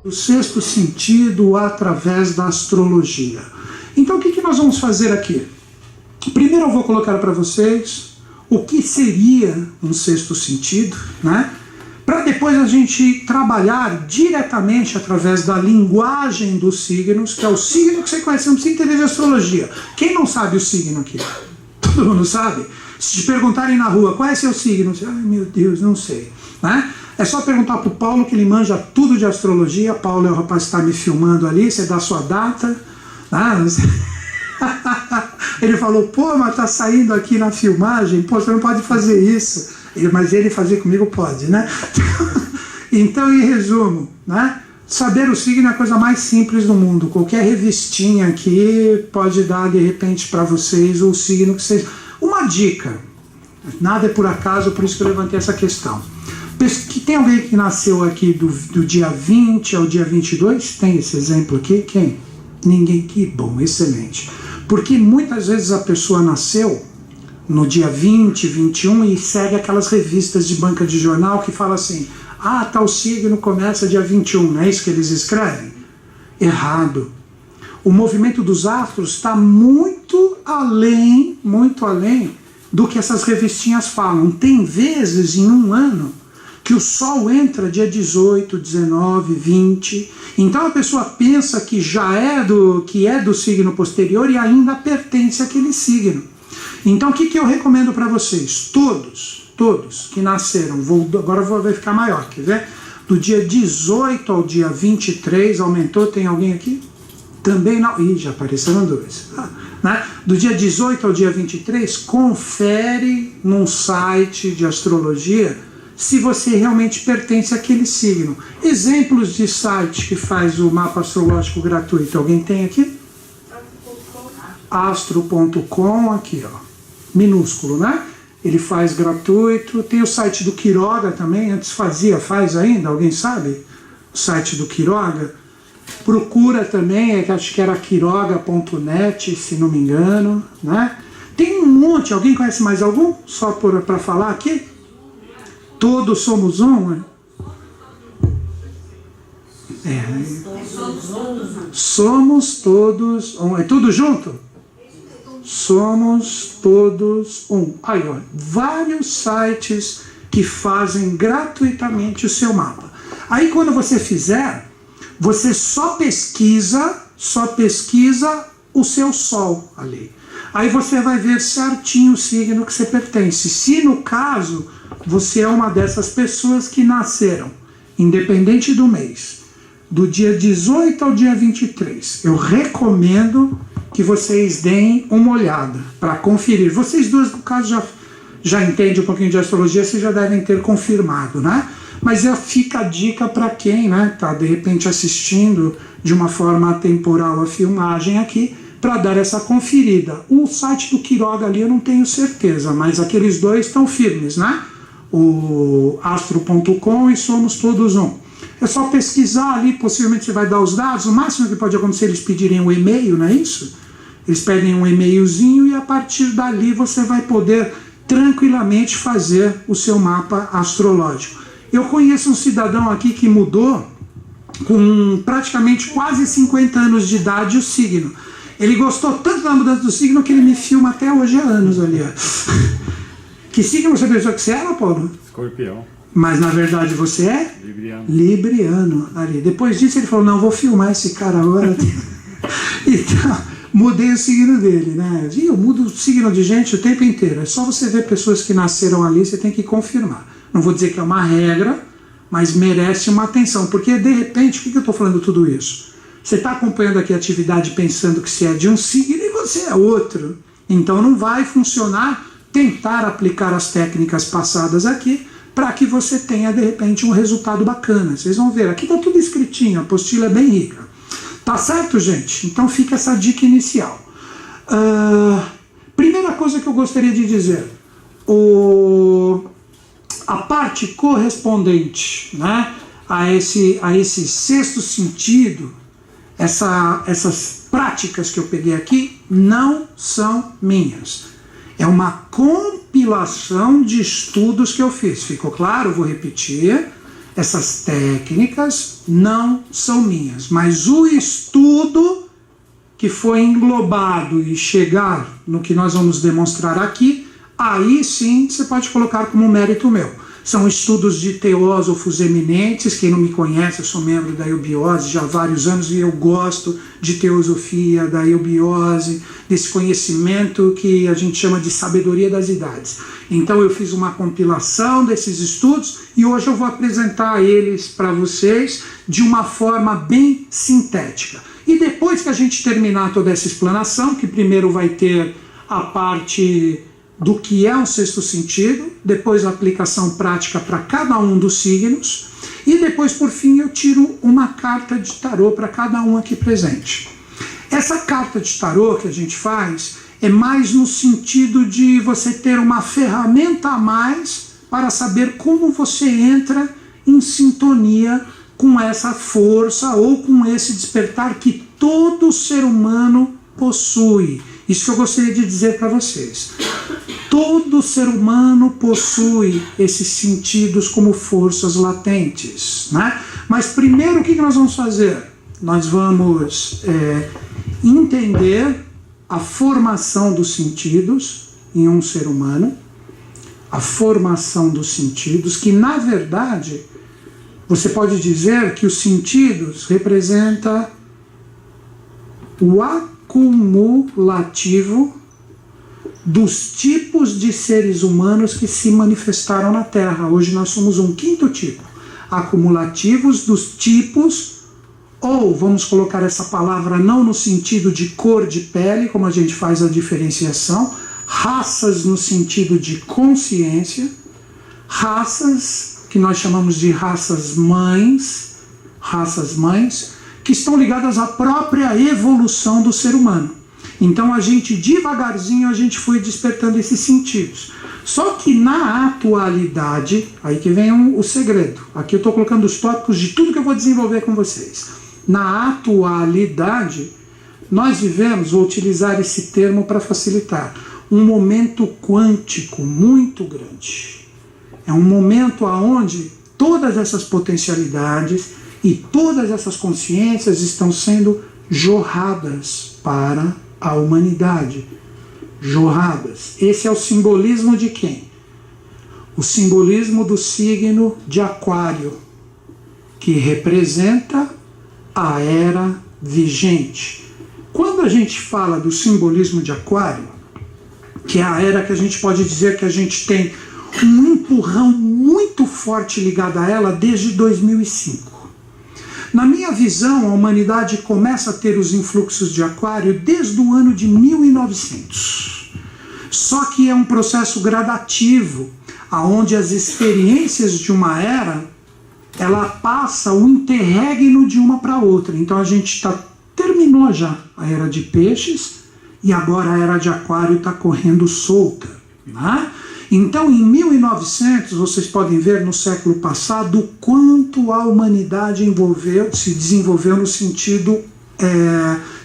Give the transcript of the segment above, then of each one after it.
O sexto sentido através da astrologia. Então o que nós vamos fazer aqui? Primeiro eu vou colocar para vocês o que seria um sexto sentido, né? Para depois a gente trabalhar diretamente através da linguagem dos signos, que é o signo que você conhece, não precisa entender de astrologia. Quem não sabe o signo aqui? Todo mundo sabe? Se te perguntarem na rua, qual é seu signo? Você, ai meu Deus, não sei, né? É só perguntar para o Paulo, que ele manja tudo de astrologia. Paulo é o rapaz que está me filmando ali, você dá a sua data. Ele falou, pô, mas tá saindo aqui na filmagem, pô, você não pode fazer isso. Mas ele fazer comigo pode, né? Então, em resumo, né? Saber o signo é a coisa mais simples do mundo. Qualquer revistinha aqui pode dar, de repente, para vocês o signo que vocês... Uma dica, nada é por acaso, por isso que eu levantei essa questão. Que tem alguém que nasceu aqui do dia 20 ao dia 22? Tem esse exemplo aqui? Quem? Ninguém? Que bom, excelente. Porque muitas vezes a pessoa nasceu no dia 20, 21 e segue aquelas revistas de banca de jornal que fala assim, ah, tal signo começa dia 21, não é isso que eles escrevem? Errado. O movimento dos astros está muito além do que essas revistinhas falam. Tem vezes em um ano que o Sol entra dia 18, 19, 20, então a pessoa pensa que já é do signo posterior e ainda pertence àquele signo. Então o que eu recomendo para vocês? Todos que nasceram, agora vai ficar maior, quer ver? Do dia 18 ao dia 23, aumentou, tem alguém aqui? Também não, ih, já apareceram dois. Né? Do dia 18 ao dia 23, confere num site de astrologia se você realmente pertence àquele signo. Exemplos de site que faz o mapa astrológico gratuito, alguém tem aqui? Astro.com, aqui ó, minúsculo, né? Ele faz gratuito. Tem o site do Quiroga também, antes faz ainda, alguém sabe? O site do Quiroga. Procura também, acho que era quiroga.net, se não me engano, né? Tem um monte, alguém conhece mais algum? Só para falar aqui? Todos somos um, né? Somos todos um. É tudo junto? Somos todos um. Aí, ó, vários sites que fazem gratuitamente o seu mapa. Aí quando você fizer, você só pesquisa o seu Sol ali. Aí você vai ver certinho o signo que você pertence. Se no caso você é uma dessas pessoas que nasceram, independente do mês, do dia 18 ao dia 23, eu recomendo que vocês deem uma olhada para conferir. Vocês duas, no caso, já entendem um pouquinho de astrologia, vocês já devem ter confirmado, né? Mas fica a dica para quem está de repente assistindo de uma forma atemporal a filmagem aqui, para dar essa conferida. O site do Quiroga ali eu não tenho certeza, mas aqueles dois estão firmes, né? O astro.com e Somos Todos Um. É só pesquisar ali, possivelmente você vai dar os dados. O máximo que pode acontecer é eles pedirem um e-mail, não é isso? Eles pedem um e-mailzinho e a partir dali você vai poder tranquilamente fazer o seu mapa astrológico. Eu conheço um cidadão aqui que mudou com praticamente quase 50 anos de idade o signo. Ele gostou tanto da mudança do signo que ele me filma até hoje há anos ali. Que signo você pensou que você era, Paulo? Escorpião. Mas na verdade você é? Libriano. Libriano. Ali. Depois disso ele falou, não, vou filmar esse cara agora. Então, mudei o signo dele, né? E eu mudo o signo de gente o tempo inteiro. É só você ver pessoas que nasceram ali, você tem que confirmar. Não vou dizer que é uma regra, mas merece uma atenção. Porque de repente, por que eu estou falando tudo isso? Você está acompanhando aqui a atividade pensando que você é de um signo e você é outro. Então não vai funcionar tentar aplicar as técnicas passadas aqui para que você tenha, de repente, um resultado bacana. Vocês vão ver, aqui está tudo escritinho, a apostila é bem rica. Tá certo, gente? Então fica essa dica inicial. Primeira coisa que eu gostaria de dizer, a parte correspondente, né, a esse sexto sentido, essas práticas que eu peguei aqui não são minhas. É uma compilação de estudos que eu fiz. Ficou claro? Vou repetir. Essas técnicas não são minhas, mas o estudo que foi englobado e chegar no que nós vamos demonstrar aqui, aí sim você pode colocar como mérito meu. São estudos de teósofos eminentes. Quem não me conhece, eu sou membro da eubiose já há vários anos e eu gosto de teosofia, da eubiose, desse conhecimento que a gente chama de sabedoria das idades. Então eu fiz uma compilação desses estudos e hoje eu vou apresentar eles para vocês de uma forma bem sintética. E depois que a gente terminar toda essa explanação, que primeiro vai ter a parte do que é um sexto sentido, depois a aplicação prática para cada um dos signos, e depois, por fim, eu tiro uma carta de tarô para cada um aqui presente. Essa carta de tarô que a gente faz é mais no sentido de você ter uma ferramenta a mais para saber como você entra em sintonia com essa força ou com esse despertar que todo ser humano possui. Isso que eu gostaria de dizer para vocês. Todo ser humano possui esses sentidos como forças latentes, né? Mas primeiro o que nós vamos fazer? Nós vamos entender a formação dos sentidos em um ser humano, a formação dos sentidos, que na verdade você pode dizer que os sentidos representam o acumulativo dos tipos de seres humanos que se manifestaram na Terra. Hoje nós somos um quinto tipo, acumulativos dos tipos, ou vamos colocar essa palavra não no sentido de cor de pele, como a gente faz a diferenciação, raças no sentido de consciência, raças que nós chamamos de raças mães, que estão ligadas à própria evolução do ser humano. Então a gente devagarzinho a gente foi despertando esses sentidos. Só que na atualidade, aí que vem o segredo. Aqui eu estou colocando os tópicos de tudo que eu vou desenvolver com vocês. Na atualidade, nós vivemos, vou utilizar esse termo para facilitar, um momento quântico muito grande. É um momento onde todas essas potencialidades e todas essas consciências estão sendo jorradas para a humanidade. Jorradas. Esse é o simbolismo de quem? O simbolismo do signo de Aquário, que representa a era vigente. Quando a gente fala do simbolismo de Aquário, que é a era que a gente pode dizer que a gente tem um empurrão muito forte ligado a ela desde 2005. Na minha visão, a humanidade começa a ter os influxos de Aquário desde o ano de 1900. Só que é um processo gradativo, aonde as experiências de uma era, ela passa o interregno de uma para outra. Então a gente terminou já a era de peixes e agora a era de Aquário está correndo solta, né? Então, em 1900, vocês podem ver no século passado o quanto a humanidade se desenvolveu no sentido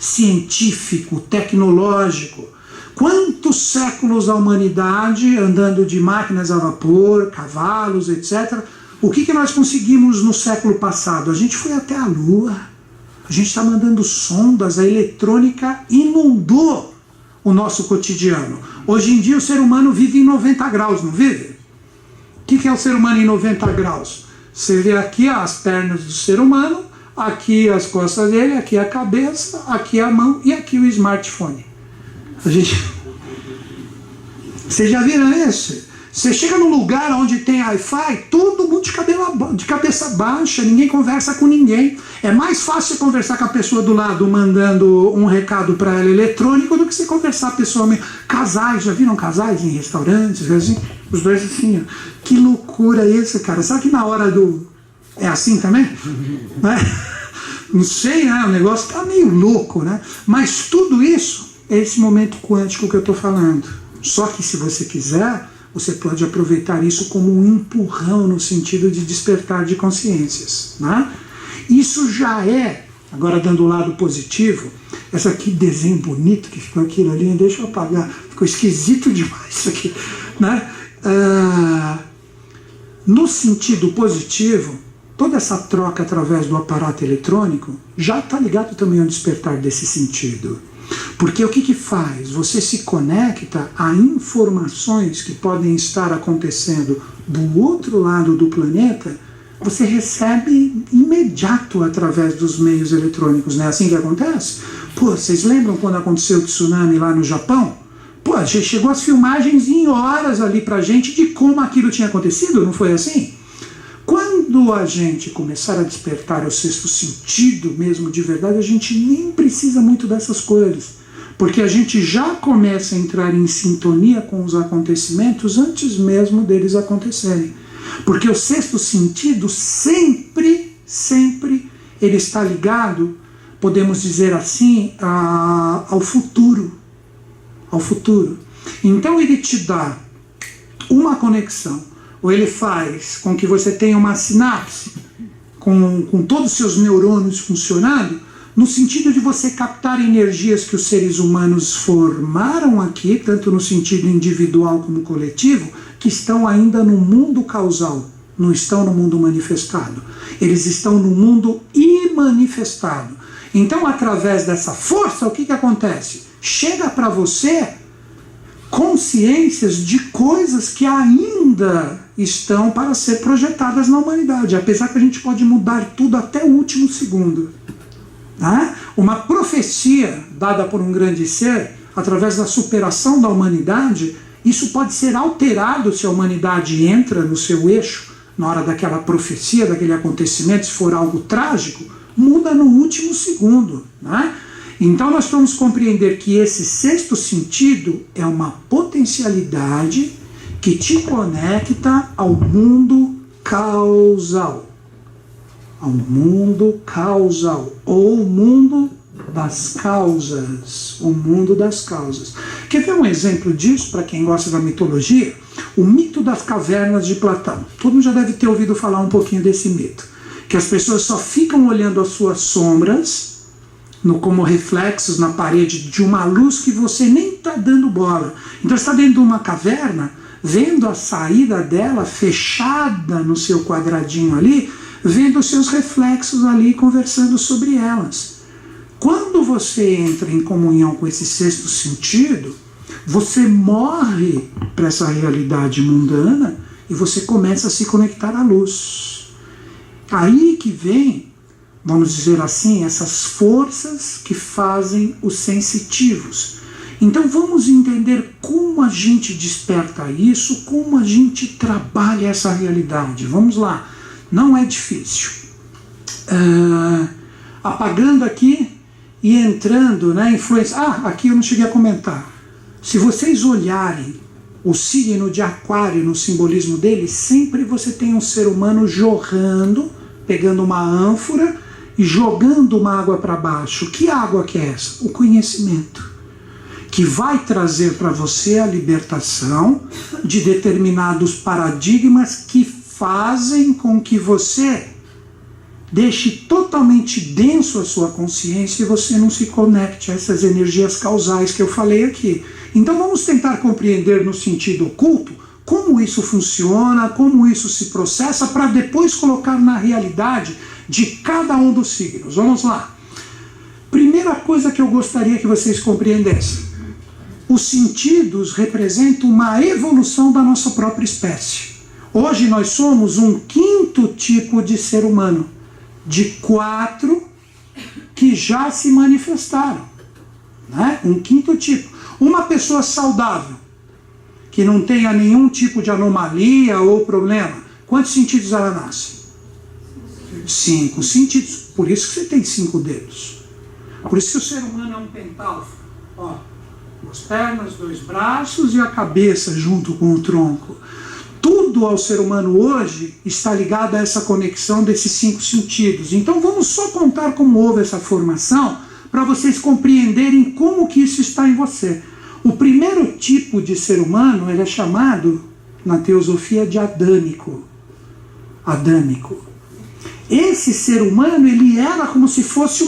científico, tecnológico. Quantos séculos a humanidade, andando de máquinas a vapor, cavalos, etc. O que nós conseguimos no século passado? A gente foi até a Lua, a gente está mandando sondas, a eletrônica inundou o nosso cotidiano. Hoje em dia o ser humano vive em 90 graus, não vive? O que é o ser humano em 90 graus? Você vê aqui as pernas do ser humano, aqui as costas dele, aqui a cabeça, aqui a mão e aqui o smartphone. Vocês já viram isso? Você chega num lugar onde tem Wi-Fi, todo mundo de cabeça baixa, ninguém conversa com ninguém. É mais fácil você conversar com a pessoa do lado mandando um recado para ela eletrônico do que você conversar pessoalmente. Casais, já viram casais em restaurantes? Assim? Os dois assim, ó. Que loucura isso, cara. Sabe que na hora do... É assim também? Não sei, né? O negócio tá meio louco, né? Mas tudo isso é esse momento quântico que eu tô falando. Só que se você quiser, você pode aproveitar isso como um empurrão no sentido de despertar de consciências, né? Isso já é, agora dando o lado positivo, essa aqui desenho bonito que ficou aquilo ali, deixa eu apagar, ficou esquisito demais isso aqui, né? No sentido positivo, toda essa troca através do aparato eletrônico já está ligado também ao despertar desse sentido. Porque o que faz? Você se conecta a informações que podem estar acontecendo do outro lado do planeta, você recebe imediato através dos meios eletrônicos, não é assim que acontece? Pô, vocês lembram quando aconteceu o tsunami lá no Japão? Pô, chegou as filmagens em horas ali pra gente de como aquilo tinha acontecido, não foi assim? Quando a gente começar a despertar o sexto sentido mesmo de verdade, a gente nem precisa muito dessas coisas, porque a gente já começa a entrar em sintonia com os acontecimentos antes mesmo deles acontecerem. Porque o sexto sentido sempre ele está ligado, podemos dizer assim, ao futuro. Ao futuro. Então ele te dá uma conexão, ou ele faz com que você tenha uma sinapse com todos os seus neurônios funcionando, no sentido de você captar energias que os seres humanos formaram aqui, tanto no sentido individual como coletivo, que estão ainda no mundo causal, não estão no mundo manifestado. Eles estão no mundo imanifestado. Então, através dessa força, o que acontece? Chega para você consciências de coisas que ainda estão para ser projetadas na humanidade, apesar que a gente pode mudar tudo até o último segundo. Né? Uma profecia dada por um grande ser, através da superação da humanidade, isso pode ser alterado se a humanidade entra no seu eixo, na hora daquela profecia, daquele acontecimento, se for algo trágico, muda no último segundo. Né? Então nós vamos compreender que esse sexto sentido é uma potencialidade que te conecta ao mundo causal. Ao mundo causal, ou mundo das causas. O mundo das causas. Quer ver um exemplo disso, para quem gosta da mitologia? O mito das cavernas de Platão. Todo mundo já deve ter ouvido falar um pouquinho desse mito. Que as pessoas só ficam olhando as suas sombras como reflexos na parede de uma luz que você nem está dando bola. Então você está dentro de uma caverna, vendo a saída dela fechada no seu quadradinho ali, vendo os seus reflexos ali, conversando sobre elas. Quando você entra em comunhão com esse sexto sentido, você morre para essa realidade mundana e você começa a se conectar à luz. Aí que vem, vamos dizer assim, essas forças que fazem os sensitivos. Então vamos entender como a gente desperta isso, como a gente trabalha essa realidade. Vamos lá, não é difícil. Apagando aqui e entrando, né, influência. Aqui eu não cheguei a comentar. Se vocês olharem o signo de Aquário no simbolismo dele, sempre você tem um ser humano jorrando, pegando uma ânfora e jogando uma água para baixo. Que água que é essa? O conhecimento. Que vai trazer para você a libertação de determinados paradigmas que fazem com que você deixe totalmente denso a sua consciência e você não se conecte a essas energias causais que eu falei aqui. Então vamos tentar compreender no sentido oculto como isso funciona, como isso se processa, para depois colocar na realidade de cada um dos signos. Vamos lá. Primeira coisa que eu gostaria que vocês compreendessem. Os sentidos representam uma evolução da nossa própria espécie. Hoje nós somos um quinto tipo de ser humano, de 4 que já se manifestaram. Né? Um quinto tipo. Uma pessoa saudável, que não tenha nenhum tipo de anomalia ou problema, quantos sentidos ela nasce? 5 sentidos. Por isso que você tem 5 dedos. Por isso que o ser humano é um pentálogo. Ó, 2 pernas, 2 braços e a cabeça junto com o tronco. Tudo ao ser humano hoje está ligado a essa conexão desses 5 sentidos. Então vamos só contar como houve essa formação para vocês compreenderem como que isso está em você. O primeiro tipo de ser humano, ele é chamado na teosofia de adâmico. Adâmico. Esse ser humano, ele era como se fosse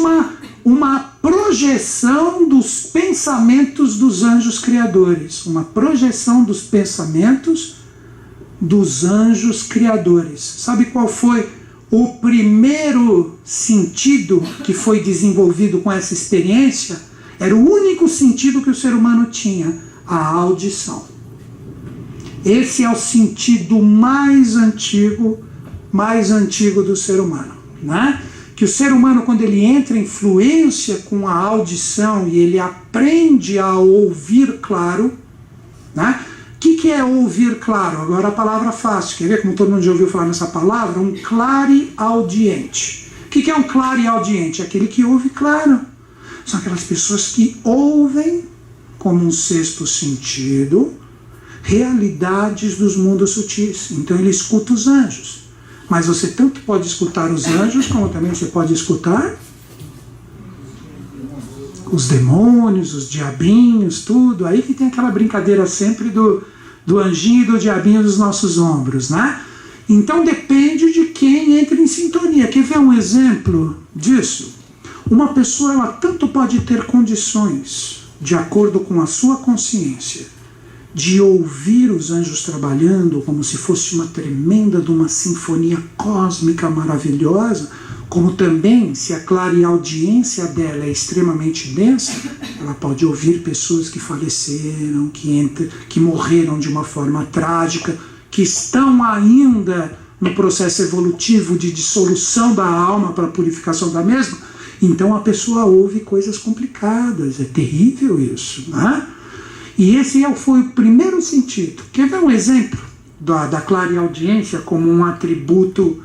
uma projeção dos pensamentos dos anjos criadores. Uma projeção dos pensamentos dos anjos criadores. Sabe qual foi o primeiro sentido que foi desenvolvido com essa experiência era o único sentido que o ser humano tinha, a audição. Esse é o sentido mais antigo do ser humano, né? Que o ser humano, quando ele entra em fluência com a audição e ele aprende a ouvir claro, né? O que é ouvir claro? Agora a palavra fácil, quer ver como todo mundo já ouviu falar nessa palavra? Um clareaudiente. O que é um clareaudiente? Aquele que ouve claro. São aquelas pessoas que ouvem como um sexto sentido realidades dos mundos sutis. Então ele escuta os anjos. Mas você tanto pode escutar os anjos, como também você pode escutar os demônios, os diabinhos, tudo. Aí que tem aquela brincadeira sempre do anjinho e do diabinho dos nossos ombros, né? Então depende de quem entra em sintonia. Quer ver um exemplo disso? Uma pessoa, ela tanto pode ter condições, de acordo com a sua consciência, de ouvir os anjos trabalhando como se fosse uma tremenda de uma sinfonia cósmica maravilhosa, como também, se a clareaudiência dela é extremamente densa, ela pode ouvir pessoas que faleceram, que morreram de uma forma trágica, que estão ainda no processo evolutivo de dissolução da alma para a purificação da mesma. Então a pessoa ouve coisas complicadas, é terrível isso, né? E esse foi o primeiro sentido. Quer ver um exemplo da clareaudiência como um atributo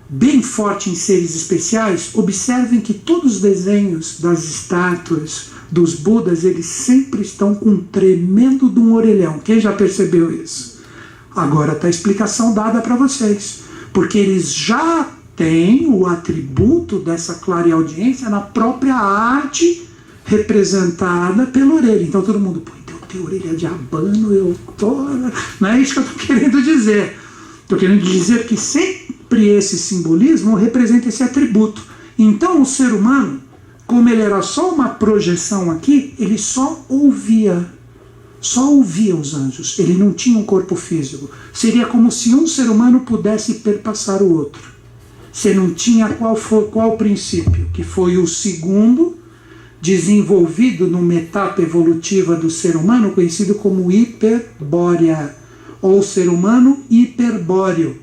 bem forte em seres especiais? Observem que todos os desenhos das estátuas, dos Budas, eles sempre estão com um tremendo de um orelhão. Quem já percebeu isso? Agora está a explicação dada para vocês. Porque eles já têm o atributo dessa clareaudiência na própria arte representada pela orelha. Então todo mundo, pô, então tem orelha de abano, eu tô... Não é isso que eu estou querendo dizer. Estou querendo dizer que sempre esse simbolismo representa esse atributo. Então o ser humano, como ele era só uma projeção aqui, ele só ouvia os anjos. Ele não tinha um corpo físico. Seria como se um ser humano pudesse perpassar o outro. Você não tinha qual princípio, que foi o segundo desenvolvido numa etapa evolutiva do ser humano, conhecido como hiperbórea, ou ser humano hiperbóreo.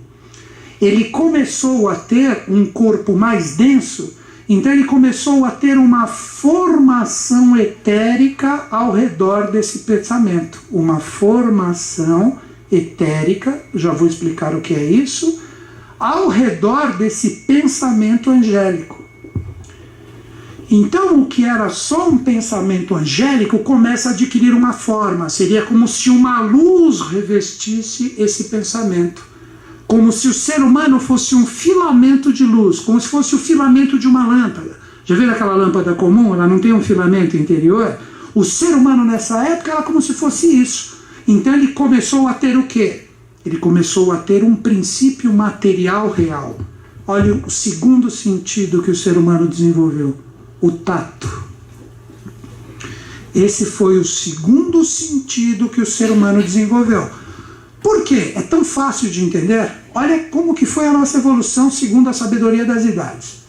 Ele começou a ter um corpo mais denso, então ele começou a ter uma formação etérica ao redor desse pensamento. Uma formação etérica, já vou explicar o que é isso, ao redor desse pensamento angélico. Então o que era só um pensamento angélico começa a adquirir uma forma. Seria como se uma luz revestisse esse pensamento. Como se o ser humano fosse um filamento de luz, como se fosse o filamento de uma lâmpada. Já viram aquela lâmpada comum? Ela não tem um filamento interior? O ser humano nessa época era como se fosse isso. Então ele começou a ter o quê? Ele começou a ter um princípio material real. Olha o segundo sentido que o ser humano desenvolveu. O tato. Esse foi o segundo sentido que o ser humano desenvolveu. Por quê? É tão fácil de entender. Olha como que foi a nossa evolução segundo a sabedoria das idades.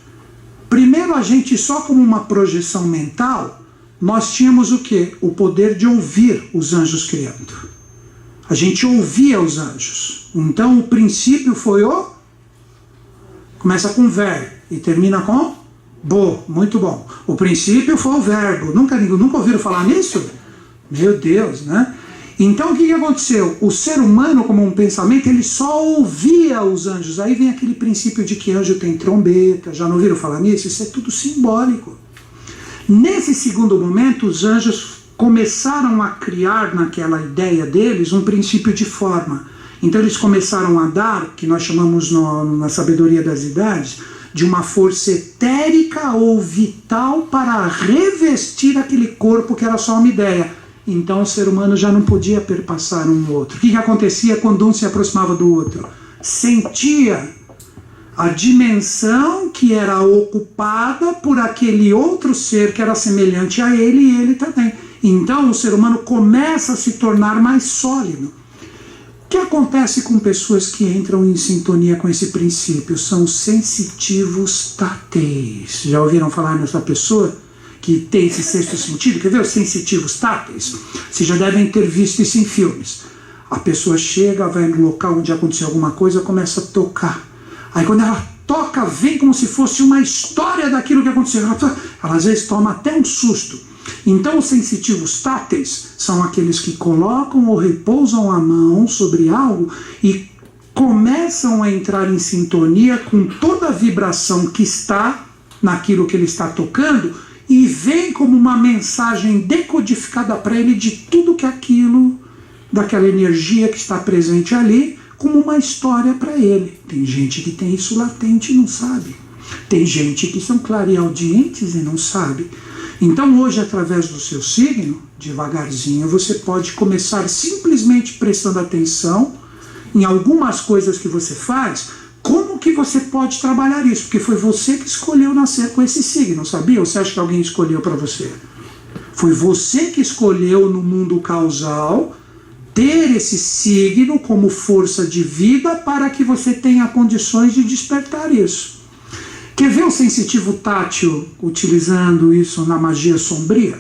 Primeiro, a gente só como uma projeção mental, nós tínhamos o quê? O poder de ouvir os anjos criando. A gente ouvia os anjos. Então o princípio foi o... Começa com ver e termina com bo. Muito bom. O princípio foi o verbo. Nunca ouviram falar nisso? Meu Deus, né? Então o que aconteceu? O ser humano, como um pensamento, ele só ouvia os anjos. Aí vem aquele princípio de que anjo tem trombeta. Já não ouviram falar nisso? Isso é tudo simbólico. Nesse segundo momento, os anjos começaram a criar naquela ideia deles um princípio de forma. Então eles começaram a dar, que nós chamamos na sabedoria das idades, de uma força etérica ou vital para revestir aquele corpo que era só uma ideia. Então o ser humano já não podia perpassar um outro. O que acontecia quando um se aproximava do outro? Sentia a dimensão que era ocupada por aquele outro ser que era semelhante a ele e ele também. Então o ser humano começa a se tornar mais sólido. O que acontece com pessoas que entram em sintonia com esse princípio? São sensitivos táteis. Já ouviram falar nessa pessoa que tem esse sexto sentido? Quer ver os sensitivos táteis? Vocês já devem ter visto isso em filmes. A pessoa chega, vai no local onde aconteceu alguma coisa, começa a tocar. Aí quando ela toca, vem como se fosse uma história daquilo que aconteceu. Ela às vezes toma até um susto. Então os sensitivos táteis são aqueles que colocam ou repousam a mão sobre algo e começam a entrar em sintonia com toda a vibração que está naquilo que ele está tocando e vem como uma mensagem decodificada para ele de tudo que aquilo, daquela energia que está presente ali, como uma história para ele. Tem gente que tem isso latente e não sabe. Tem gente que são clareaudientes e não sabe. Então hoje, através do seu signo, devagarzinho, você pode começar simplesmente prestando atenção em algumas coisas que você faz, como que você pode trabalhar isso, porque foi você que escolheu nascer com esse signo, sabia? Ou você acha que alguém escolheu para você? Foi você que escolheu no mundo causal ter esse signo como força de vida para que você tenha condições de despertar isso. Quer ver o sensitivo tátil utilizando isso na magia sombria?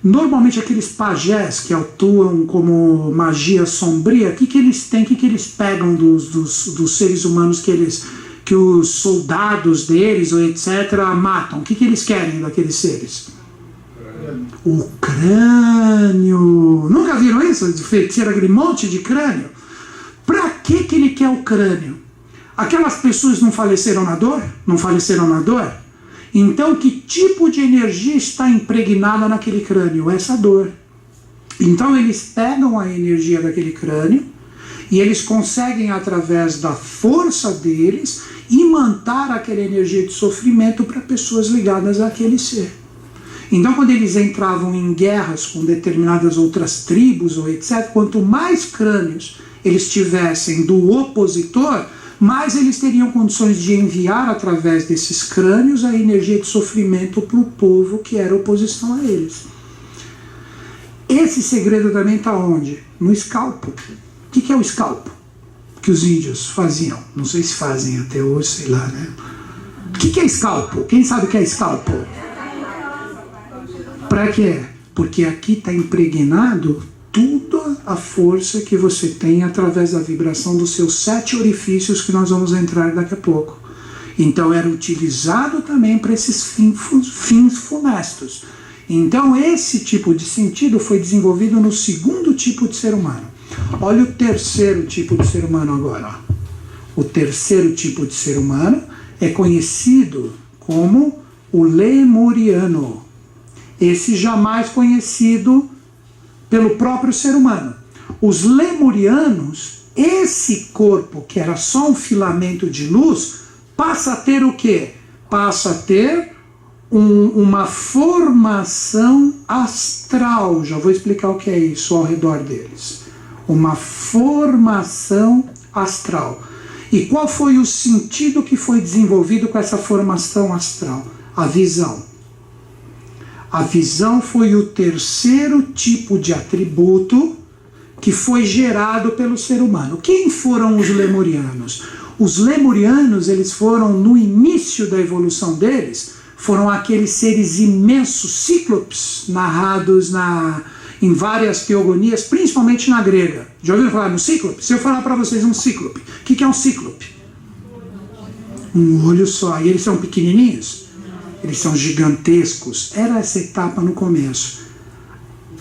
Normalmente aqueles pajés que atuam como magia sombria, o que eles têm, o que eles pegam dos seres humanos que os soldados deles ou etc. matam? O que eles querem daqueles seres? O crânio. Nunca viram isso? De feiticeiro, aquele monte de crânio? Para que ele quer o crânio? Aquelas pessoas não faleceram na dor? Não faleceram na dor? Então, que tipo de energia está impregnada naquele crânio? Essa dor. Então, eles pegam a energia daquele crânio e eles conseguem, através da força deles, imantar aquela energia de sofrimento para pessoas ligadas àquele ser. Então, quando eles entravam em guerras com determinadas outras tribos ou etc., quanto mais crânios eles tivessem do opositor, mais eles teriam condições de enviar através desses crânios a energia de sofrimento para o povo que era oposição a eles. Esse segredo também está onde? No escalpo. O que é o escalpo? Que os índios faziam. Não sei se fazem até hoje, sei lá, né? O que é escalpo? Quem sabe o que é escalpo? Para quê? Porque aqui está impregnado toda a força que você tem através da vibração dos seus 7 orifícios que nós vamos entrar daqui a pouco. Então era utilizado também para esses fins funestos. Então esse tipo de sentido foi desenvolvido no segundo tipo de ser humano. Olha o terceiro tipo de ser humano agora. O terceiro tipo de ser humano é conhecido como o lemuriano. Esse jamais conhecido pelo próprio ser humano. Os lemurianos, esse corpo que era só um filamento de luz, passa a ter o quê? Passa a ter uma formação astral. Já vou explicar o que é isso ao redor deles. Uma formação astral. E qual foi o sentido que foi desenvolvido com essa formação astral? A visão. A visão foi o terceiro tipo de atributo que foi gerado pelo ser humano. Quem foram os lemurianos? Os lemurianos, eles foram, no início da evolução deles, foram aqueles seres imensos, cíclopes, narrados em várias teogonias, principalmente na grega. Já ouviram falar no cíclope? Se eu falar para vocês um cíclope, o que é um cíclope? Um olho só. E eles são pequenininhos? Eles são gigantescos. Era essa etapa no começo.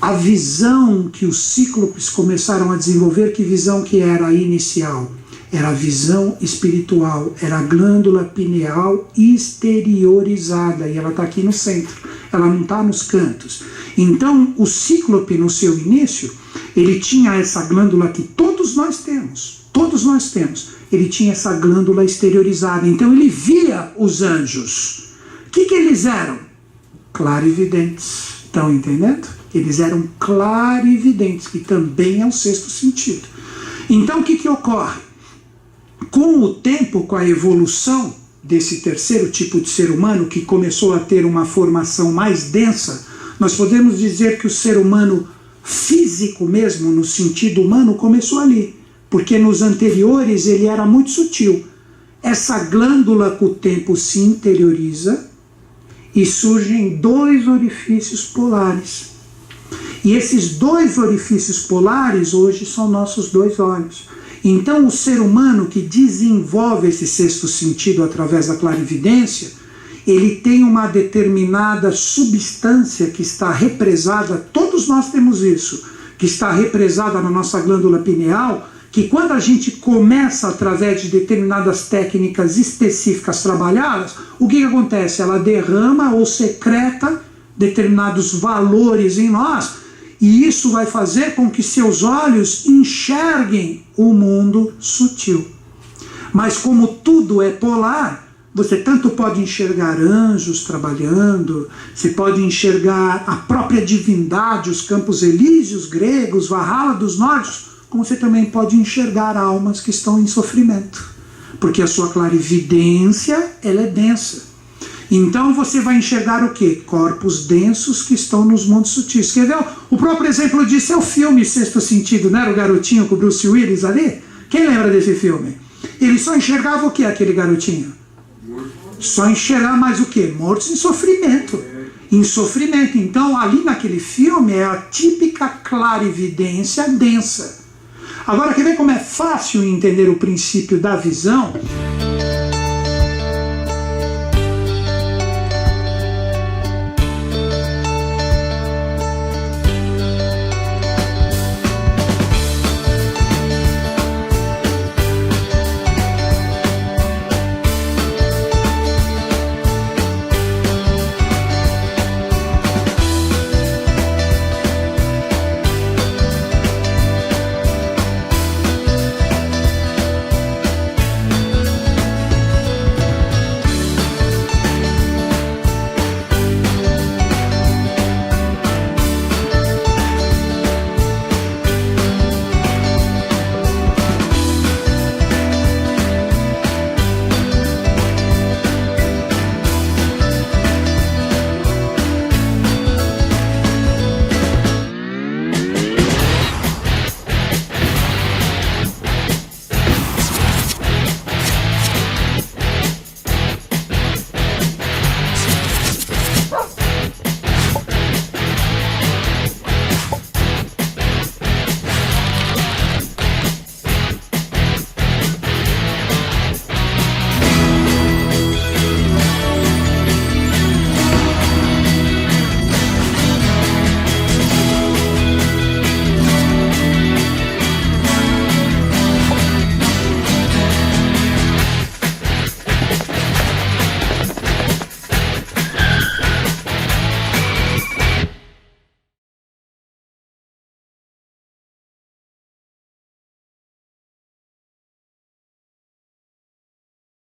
A visão que os cíclopes começaram a desenvolver, que visão que era a inicial? Era a visão espiritual, era a glândula pineal exteriorizada, e ela está aqui no centro, ela não está nos cantos. Então, o cíclope, no seu início, ele tinha essa glândula que todos nós temos, ele tinha essa glândula exteriorizada, então ele via os anjos. O que eles eram? Clarividentes. Estão entendendo? Eles eram clarividentes, que também é o sexto sentido. Então o que ocorre? Com o tempo, com a evolução desse terceiro tipo de ser humano, que começou a ter uma formação mais densa, nós podemos dizer que o ser humano físico mesmo, no sentido humano, começou ali, porque nos anteriores ele era muito sutil. Essa glândula com o tempo se interioriza e surgem dois orifícios polares. E esses dois orifícios polares hoje são nossos dois olhos. Então o ser humano que desenvolve esse sexto sentido através da clarividência, ele tem uma determinada substância que está represada, todos nós temos isso, que está represada na nossa glândula pineal, que quando a gente começa através de determinadas técnicas específicas trabalhadas, o que acontece? Ela derrama ou secreta determinados valores em nós, e isso vai fazer com que seus olhos enxerguem o mundo sutil. Mas como tudo é polar, você tanto pode enxergar anjos trabalhando, você pode enxergar a própria divindade, os campos elíseos gregos, Valhalla dos nórdicos, como você também pode enxergar almas que estão em sofrimento, porque a sua clarividência ela é densa. Então você vai enxergar o quê? Corpos densos que estão nos mundos sutis. Quer ver? O próprio exemplo disso é o filme Sexto Sentido, não era o garotinho com o Bruce Willis ali? Quem lembra desse filme? Ele só enxergava o que, aquele garotinho? Só enxergar mais o quê? Mortos em sofrimento. Em sofrimento. Então ali naquele filme é a típica clarividência densa. Agora quer ver como é fácil entender o princípio da visão?